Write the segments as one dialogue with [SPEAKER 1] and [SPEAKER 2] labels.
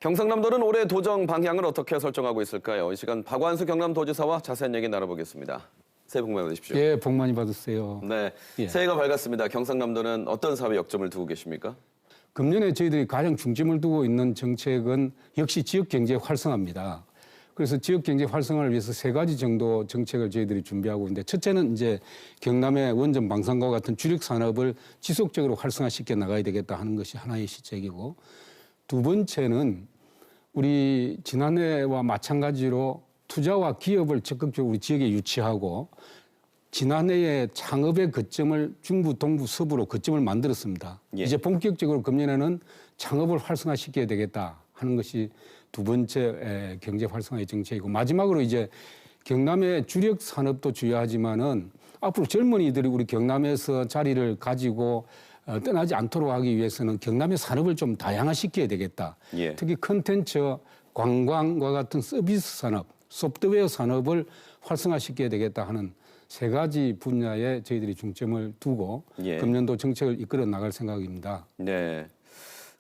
[SPEAKER 1] 경상남도는 올해 도정 방향을 어떻게 설정하고 있을까요? 이 시간 박완수 경남도지사와 자세한 얘기 나눠보겠습니다. 새해 복 많이 받으십시오.
[SPEAKER 2] 예, 복 많이 받으세요.
[SPEAKER 1] 네,
[SPEAKER 2] 예.
[SPEAKER 1] 새해가 밝았습니다. 경상남도는 어떤 사업에 역점을 두고 계십니까?
[SPEAKER 2] 금년에 저희들이 가장 중점을 두고 있는 정책은 역시 지역경제 활성화입니다. 그래서 지역경제 활성화를 위해서 세 가지 정도 정책을 저희들이 준비하고 있는데, 첫째는 이제 경남의 원전 방산과 같은 주력 산업을 지속적으로 활성화시켜 나가야 되겠다 하는 것이 하나의 시책이고, 두 번째는 우리 지난해와 마찬가지로 투자와 기업을 적극적으로 우리 지역에 유치하고, 지난해에 창업의 거점을 중부, 동부, 서부로 거점을 만들었습니다.
[SPEAKER 1] 예.
[SPEAKER 2] 이제 본격적으로 금년에는 창업을 활성화시켜야 되겠다 하는 것이 두 번째 경제 활성화의 정책이고, 마지막으로 이제 경남의 주력 산업도 중요하지만은 앞으로 젊은이들이 우리 경남에서 자리를 가지고 떠나지 않도록 하기 위해서는 경남의 산업을 좀 다양화시켜야 되겠다.
[SPEAKER 1] 예.
[SPEAKER 2] 특히 컨텐츠, 관광과 같은 서비스 산업, 소프트웨어 산업을 활성화시켜야 되겠다 하는 세 가지 분야에 저희들이 중점을 두고
[SPEAKER 1] 예.
[SPEAKER 2] 금년도 정책을 이끌어 나갈 생각입니다.
[SPEAKER 1] 네.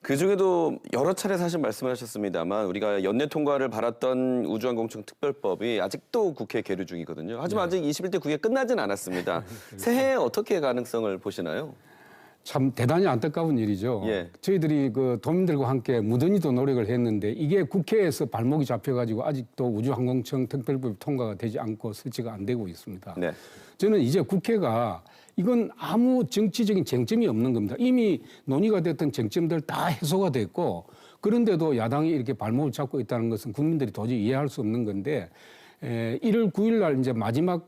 [SPEAKER 1] 그 중에도 여러 차례 사실 말씀을 하셨습니다만 우리가 연내 통과를 바랐던 우주항공청 특별법이 아직도 국회 계류 중이거든요. 하지만 아직 21대 국회 끝나진 않았습니다. 새해에 어떻게 가능성을 보시나요?
[SPEAKER 2] 참 대단히 안타까운 일이죠.
[SPEAKER 1] 예.
[SPEAKER 2] 저희들이 그 도민들과 함께 무던히도 노력을 했는데 이게 국회에서 발목이 잡혀가지고 아직도 우주항공청 특별법이 통과가 되지 않고 설치가 안 되고 있습니다.
[SPEAKER 1] 네.
[SPEAKER 2] 저는 이제 국회가 이건 아무 정치적인 쟁점이 없는 겁니다. 이미 논의가 됐던 쟁점들 다 해소가 됐고, 그런데도 야당이 이렇게 발목을 잡고 있다는 것은 국민들이 도저히 이해할 수 없는 건데, 1월 9일 날 이제 마지막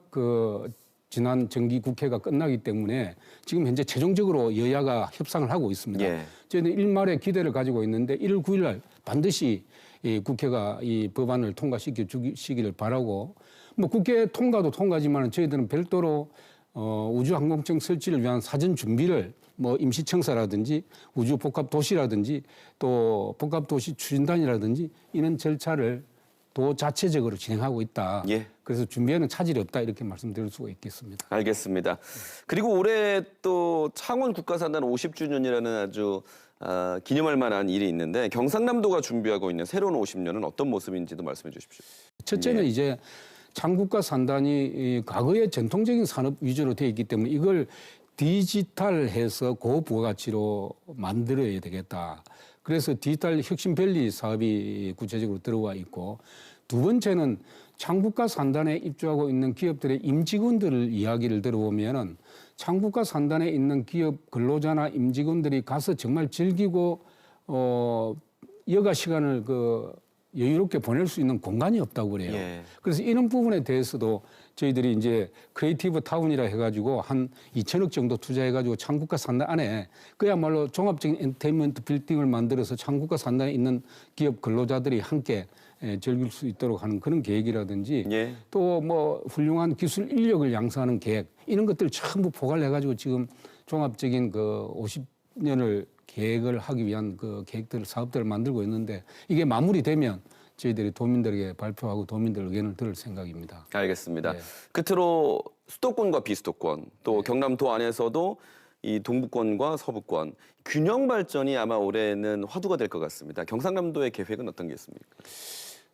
[SPEAKER 2] 지난 정기 국회가 끝나기 때문에 지금 현재 최종적으로 여야가 협상을 하고 있습니다.
[SPEAKER 1] 예.
[SPEAKER 2] 저희는 일말의 기대를 가지고 있는데 1월 9일 날 반드시 이 국회가 이 법안을 통과시켜 주시기를 바라고, 뭐 국회 통과도 통과지만 저희들은 별도로 우주항공청 설치를 위한 사전 준비를 뭐 임시청사라든지 우주복합도시라든지 또 복합도시 추진단이라든지 이런 절차를 도 자체적으로 진행하고 있다.
[SPEAKER 1] 예.
[SPEAKER 2] 그래서 준비에는 차질이 없다 이렇게 말씀드릴 수가 있겠습니다.
[SPEAKER 1] 알겠습니다. 그리고 올해 또 창원 국가산단 50주년이라는 아주 기념할 만한 일이 있는데 경상남도가 준비하고 있는 새로운 50년은 어떤 모습인지도 말씀해 주십시오.
[SPEAKER 2] 첫째는
[SPEAKER 1] 예.
[SPEAKER 2] 이제 창국가 산단이 이 과거의 전통적인 산업 위주로 되어 있기 때문에 이걸 디지털해서 고부가가치로 만들어야 되겠다. 그래서 디지털 혁신밸리 사업이 구체적으로 들어와 있고, 두 번째는 창국가 산단에 입주하고 있는 기업들의 임직원들 이야기를 들어보면은 창국가 산단에 있는 기업 근로자나 임직원들이 가서 정말 즐기고 여가 시간을 여유롭게 보낼 수 있는 공간이 없다고 그래요.
[SPEAKER 1] 예.
[SPEAKER 2] 그래서 이런 부분에 대해서도 저희들이 이제 크리에이티브 타운이라 해가지고 한 2천억 정도 투자해가지고 창국가 산단 안에 그야말로 종합적인 엔터테인먼트 빌딩을 만들어서 창국가 산단에 있는 기업 근로자들이 함께 즐길 수 있도록 하는 그런 계획이라든지
[SPEAKER 1] 예.
[SPEAKER 2] 또 뭐 훌륭한 기술 인력을 양성하는 계획 이런 것들을 전부 포괄 해가지고 지금 종합적인 50년을 계획을 하기 위한 계획들, 사업들을 만들고 있는데 이게 마무리되면 저희들이 도민들에게 발표하고 도민들 의견을 들을 생각입니다.
[SPEAKER 1] 알겠습니다.
[SPEAKER 2] 네.
[SPEAKER 1] 끝으로 수도권과 비수도권 또 경남도 안에서도 이 동부권과 서부권 균형 발전이 아마 올해는 화두가 될 것 같습니다. 경상남도의 계획은 어떤 게 있습니까?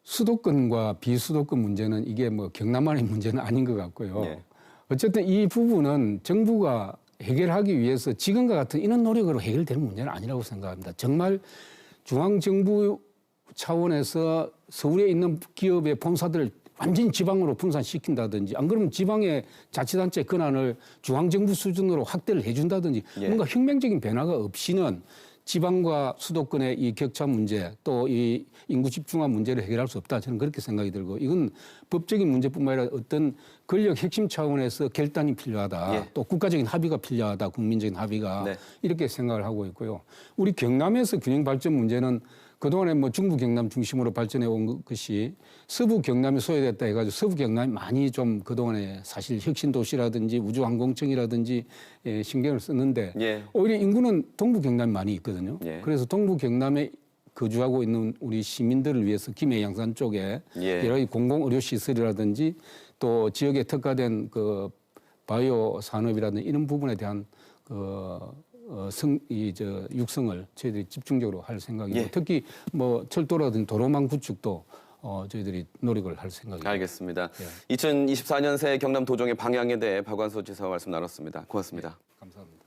[SPEAKER 2] 수도권과 비수도권 문제는 이게 뭐 경남만의 문제는 아닌 것 같고요.
[SPEAKER 1] 네.
[SPEAKER 2] 어쨌든 이 부분은 정부가 해결하기 위해서 지금과 같은 이런 노력으로 해결될 문제는 아니라고 생각합니다. 정말 중앙정부 차원에서 서울에 있는 기업의 본사들을 완전히 지방으로 분산시킨다든지 안 그러면 지방의 자치단체 권한을 중앙정부 수준으로 확대를 해준다든지
[SPEAKER 1] 예.
[SPEAKER 2] 뭔가 혁명적인 변화가 없이는 지방과 수도권의 이 격차 문제 또 이 인구 집중화 문제를 해결할 수 없다. 저는 그렇게 생각이 들고 이건 법적인 문제뿐만 아니라 어떤 권력 핵심 차원에서 결단이 필요하다.
[SPEAKER 1] 예.
[SPEAKER 2] 또 국가적인 합의가 필요하다. 국민적인 합의가
[SPEAKER 1] 네.
[SPEAKER 2] 이렇게 생각을 하고 있고요. 우리 경남에서 균형 발전 문제는 그동안에 뭐 중부 경남 중심으로 발전해 온 것이 서부 경남이 소외됐다 해가지고 서부 경남이 많이 좀 그동안에 사실 혁신 도시라든지 우주항공청이라든지 신경을 썼는데
[SPEAKER 1] 예.
[SPEAKER 2] 오히려 인구는 동부 경남이 많이 있거든요.
[SPEAKER 1] 예.
[SPEAKER 2] 그래서 동부 경남에 거주하고 있는 우리 시민들을 위해서 김해 양산 쪽에
[SPEAKER 1] 예.
[SPEAKER 2] 여러 가지 공공 의료 시설이라든지 또 지역에 특화된 바이오 산업이라든지 이런 부분에 대한 육성을 저희들이 집중적으로 할 생각이고
[SPEAKER 1] 예.
[SPEAKER 2] 특히 뭐 철도라든지 도로망 구축도 저희들이 노력을 할 생각입니다.
[SPEAKER 1] 알겠습니다. 2024년 새 경남 도정의 방향에 대해 박완서 지사와 말씀 나눴습니다. 고맙습니다.
[SPEAKER 2] 감사합니다.